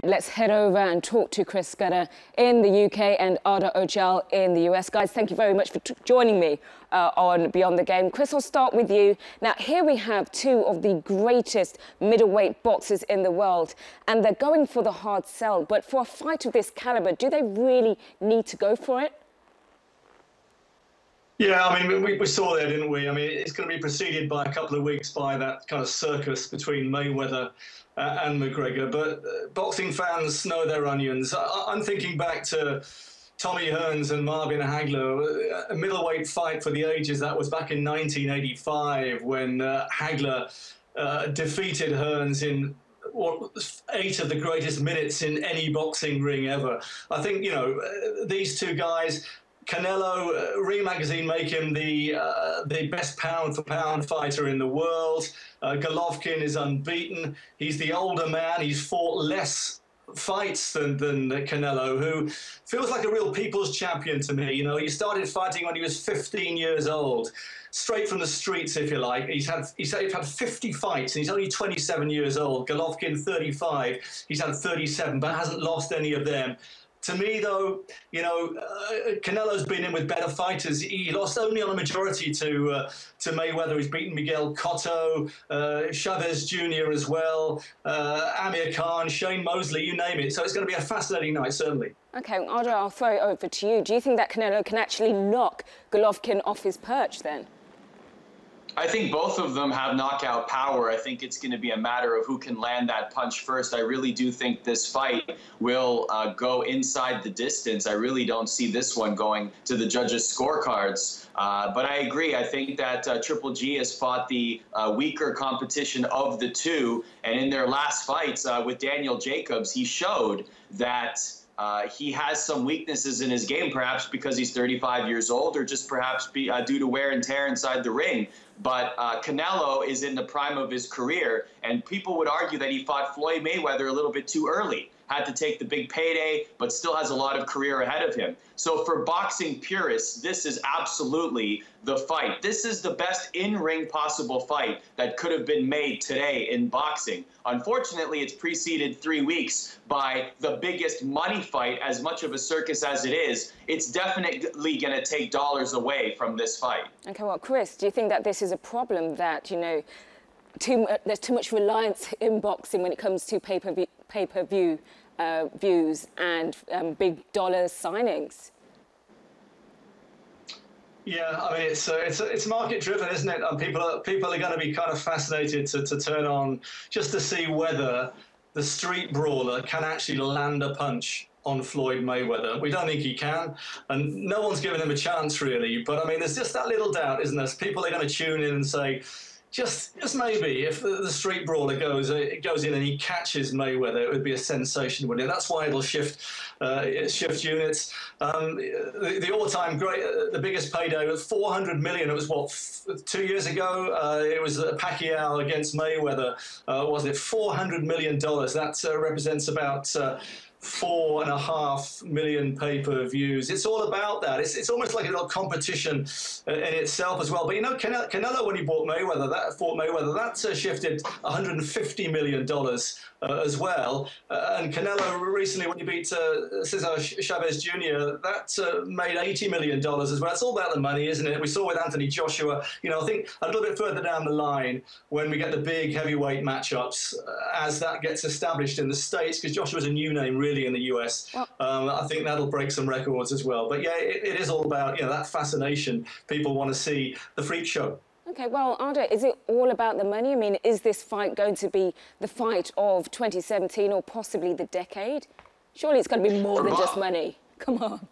Let's head over and talk to Chris Skudder in the UK and Arda Ocal in the US. Guys, thank you very much for joining me on Beyond the Game. Chris, I'll start with you. Now, here we have two of the greatest middleweight boxers in the world, and they're going for the hard sell. But for a fight of this caliber, do they really need to go for it? Yeah, I mean, we saw there, didn't we? I mean, it's going to be preceded by a couple of weeks by that kind of circus between Mayweather and McGregor. But boxing fans know their onions. I'm thinking back to Tommy Hearns and Marvin Hagler, a middleweight fight for the ages. That was back in 1985 when Hagler defeated Hearns in 8 of the greatest minutes in any boxing ring ever. I think, you know, these two guys, Canelo, Ring Magazine make him the best pound-for-pound fighter in the world. Golovkin is unbeaten. He's the older man. He's fought less fights than Canelo, who feels like a real people's champion to me. You know, he started fighting when he was 15 years old, straight from the streets, if you like. He's had 50 fights, and he's only 27 years old. Golovkin, 35. He's had 37, but hasn't lost any of them. To me, though, you know, Canelo's been in with better fighters. He lost only on a majority to Mayweather. He's beaten Miguel Cotto, Chavez Jr. as well, Amir Khan, Shane Mosley, you name it. So it's going to be a fascinating night, certainly. OK, Arda, I'll throw it over to you. Do you think that Canelo can actually knock Golovkin off his perch then? I think both of them have knockout power. I think it's going to be a matter of who can land that punch first. I really do think this fight will go inside the distance. I really don't see this one going to the judges' scorecards. But I agree. I think that Triple G has fought the weaker competition of the two. And in their last fights with Daniel Jacobs, he showed that he has some weaknesses in his game, perhaps because he's 35 years old or just perhaps due to wear and tear inside the ring. But Canelo is in the prime of his career, and people would argue that he fought Floyd Mayweather a little bit too early, had to take the big payday, but still has a lot of career ahead of him. So for boxing purists, this is absolutely the fight. This is the best in-ring possible fight that could have been made today in boxing. Unfortunately, it's preceded 3 weeks by the biggest money fight. As much of a circus as it is, it's definitely going to take dollars away from this fight. OK, well, Chris, do you think that this is a problem that, you know, there's too much reliance in boxing when it comes to pay-per-view views and big dollar signings? Yeah, I mean, it's market-driven, isn't it? And people are going to be kind of fascinated to turn on just to see whether the street brawler can actually land a punch on Floyd Mayweather. We don't think he can, and no one's given him a chance, really. But, I mean, there's just that little doubt, isn't there? People are going to tune in and say, just maybe, if the street brawler goes in and he catches Mayweather, it would be a sensation, wouldn't it? That's why it'll shift units. The all-time great, the biggest payday was $400 million. It was what, 2 years ago? It was Pacquiao against Mayweather, wasn't it? $400 million. That represents about 4.5 million pay-per-views. It's all about that. It's almost like a little competition in itself as well. But you know, Canelo, when he fought Mayweather, that shifted $150 million as well. And Canelo recently, when he beat Cesar Chavez Jr., that made $80 million as well. It's all about the money, isn't it? We saw with Anthony Joshua. You know, I think a little bit further down the line, when we get the big heavyweight matchups, as that gets established in the States, because Joshua's a new name, really, in the US. I think that'll break some records as well. But yeah, it is all about, you know, that fascination. People want to see the freak show. OK, well, Arda, is it all about the money? I mean, is this fight going to be the fight of 2017 or possibly the decade? Surely it's going to be more than just money. Come on.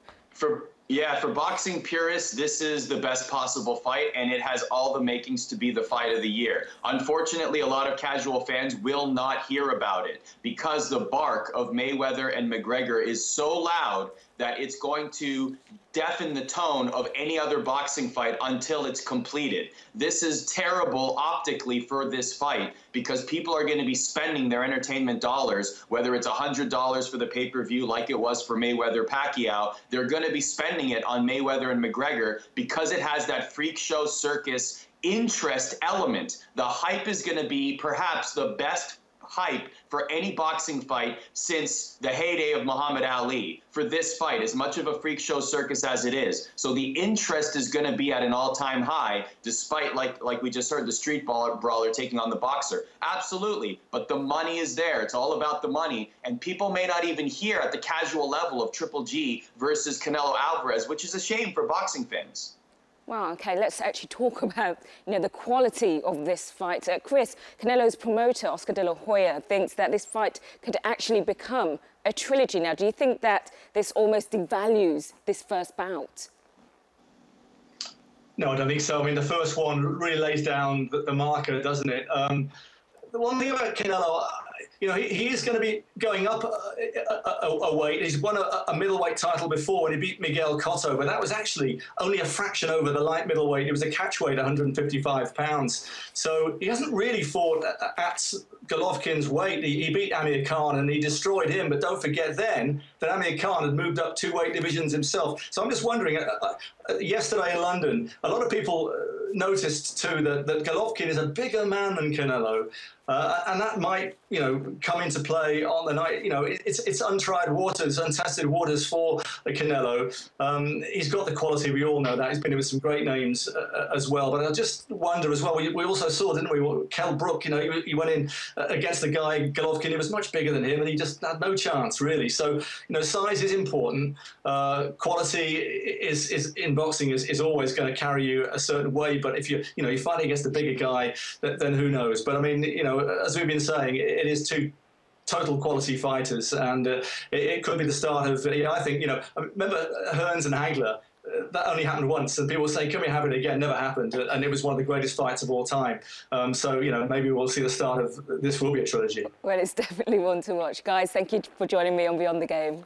Yeah, for boxing purists, this is the best possible fight, and it has all the makings to be the fight of the year. Unfortunately, a lot of casual fans will not hear about it because the bark of Mayweather and McGregor is so loud that it's going to deafen the tone of any other boxing fight until it's completed. This is terrible optically for this fight because people are going to be spending their entertainment dollars, whether it's $100 for the pay-per-view like it was for Mayweather-Pacquiao, they're going to be spending it on Mayweather and McGregor because it has that freak show circus interest element. The hype is going to be perhaps the best hype for any boxing fight since the heyday of Muhammad Ali for this fight, as much of a freak show circus as it is. So the interest is going to be at an all-time high, despite, like we just heard, the street brawler taking on the boxer. Absolutely, but the money is there. It's all about the money, and people may not even hear at the casual level of Triple G versus Canelo Alvarez, which is a shame for boxing fans. Well, okay, let's actually talk about, the quality of this fight. Chris, Canelo's promoter, Oscar De La Hoya, thinks that this fight could actually become a trilogy. Now, do you think that this almost devalues this first bout? No, I don't think so. I mean, the first one really lays down the marker, doesn't it? The one thing about Canelo, he is going to be going up a weight. He's won a middleweight title before when he beat Miguel Cotto, but that was actually only a fraction over the light middleweight. It was a catch weight, 155 pounds. So he hasn't really fought at Golovkin's weight. He beat Amir Khan and he destroyed him, but don't forget then that Amir Khan had moved up 2 weight divisions himself. So I'm just wondering, yesterday in London, a lot of people noticed too that Golovkin is a bigger man than Canelo. And that might, come into play on the night. It's untried waters, untested waters for Canelo. He's got the quality, we all know that. He's been in with some great names as well. But I just wonder as well, we also saw, didn't we, Kell Brook, he went in against the guy, Golovkin, he was much bigger than him, and he just had no chance, really. So, size is important. Quality is in boxing is always going to carry you a certain way. But if you're fighting against a bigger guy, then who knows? But I mean, as we've been saying, it is 2 total quality fighters, and it could be the start of. I think remember Hearns and Hagler. That only happened once, and people say, "Can we have it again?" Never happened, and it was one of the greatest fights of all time. So maybe we'll see the start of this. Will be a trilogy. Well, it's definitely one to watch, guys. Thank you for joining me on Beyond the Game.